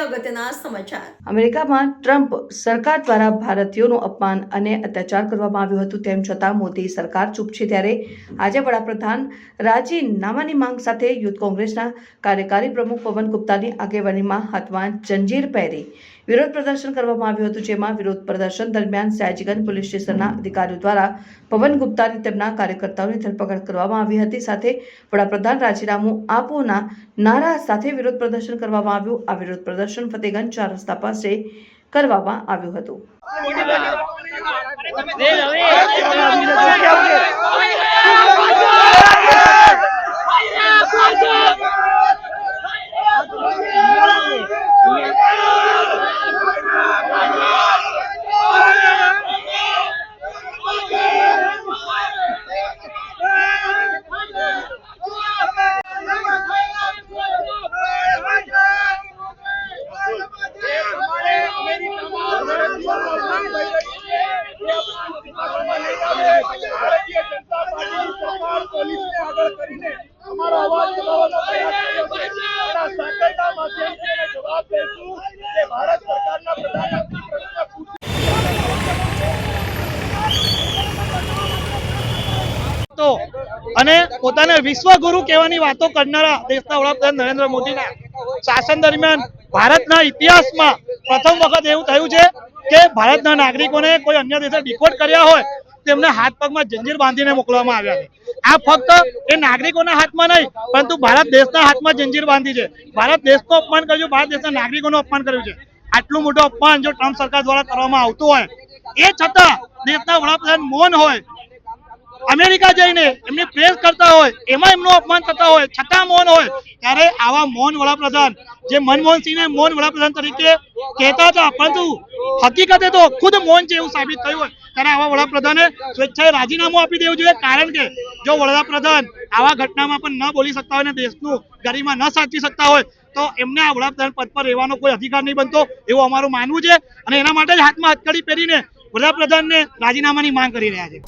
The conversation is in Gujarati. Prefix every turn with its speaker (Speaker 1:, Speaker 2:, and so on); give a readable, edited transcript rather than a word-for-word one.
Speaker 1: અગત્યના સમાચાર।
Speaker 2: અમેરિકામાં ટ્રમ્પ સરકાર દ્વારા ભારતીયોનું અપમાન અને અત્યાચાર કરવામાં આવ્યું હતું, તેમ છતાં મોદી સરકાર ચૂપ છે। ત્યારે આજે વડાપ્રધાન રાજીનામાની માંગ સાથે યુથ કોંગ્રેસના કાર્યકારી પ્રમુખ પવન ગુપ્તાની આગેવાનીમાં હાથમાં જંજીર પહેરી વિરોધ પ્રદર્શન કરવામાં આવ્યું હતું, જેમાં વિરોધ પ્રદર્શન દરમિયાન સયાજીગંજ પોલીસ સ્ટેશનના અધિકારીઓ દ્વારા પવન ગુપ્તાની તેમના કાર્યકર્તાઓની ધરપકડ કરવામાં આવી હતી। સાથે વડાપ્રધાન રાજીનામું આપોના નારા સાથે વિરોધ પ્રદર્શન કરવામાં આવ્યું। આ વિરોધ પ્રદર્શન ફતેગંજ 4 રસ્તા પાસે કરવામાં આવ્યું હતું।
Speaker 3: અને પોતાને વિશ્વગુરુ કહેવાની વાતો કરનારા દેશના વડાપ્રધાન નરેન્દ્ર મોદીના શાસન દરમિયાન ભારતના ઇતિહાસમાં પ્રથમ વખત એવું થયું છે કે ભારતના નાગરિકોને કોઈ અન્ય દેશે ડિપોર્ટ કર્યા હોય તેમને હાથ પગમાં જંજીર બાંધીને મોકલવામાં આવ્યા છે। આ ફક્ત એ નાગરિકોના હાથમાં નહીં, પરંતુ ભારત દેશના હાથમાં જંજીર બાંધી છે। ભારત દેશનું અપમાન કર્યું, ભારત દેશના નાગરિકોનું અપમાન કર્યું છે। આટલું મોટું અપમાન જો ટ્રમ્પ સરકાર દ્વારા કરવામાં આવતું હોય, એ છતાં દેશના વડાપ્રધાન મૌન હોય, અમેરિકા જઈને એમની પ્રેસ કરતા હોય, એમાં એમનું અપમાન થતા હોય, છતાં મૌન હોય, ત્યારે આવા મૌન વડાપ્રધાન જે મનમોહનસિંહને મૌન વડાપ્રધાન તરીકે કહેતા હતા, પરંતુ હકીકતે તો ખુદ મૌન છે એવું સાબિત થયું હોય, ત્યારે આવા વડાપ્રધાને સ્વેચ્છાએ રાજીનામું આપી દેવું જોઈએ। કારણ કે જો વડાપ્રધાન આવા ઘટનામાં પણ ન બોલી શકતા હોય ને દેશનું ગરિમા ન સાચવી શકતા હોય, તો એમને આ વડાપ્રધાન પદ પર રહેવાનો કોઈ અધિકાર નહીં બનતો એવું અમારું માનવું છે। અને એના માટે જ હાથમાં હથકડી પહેરીને વડાપ્રધાનને રાજીનામાની માંગ કરી રહ્યા છે।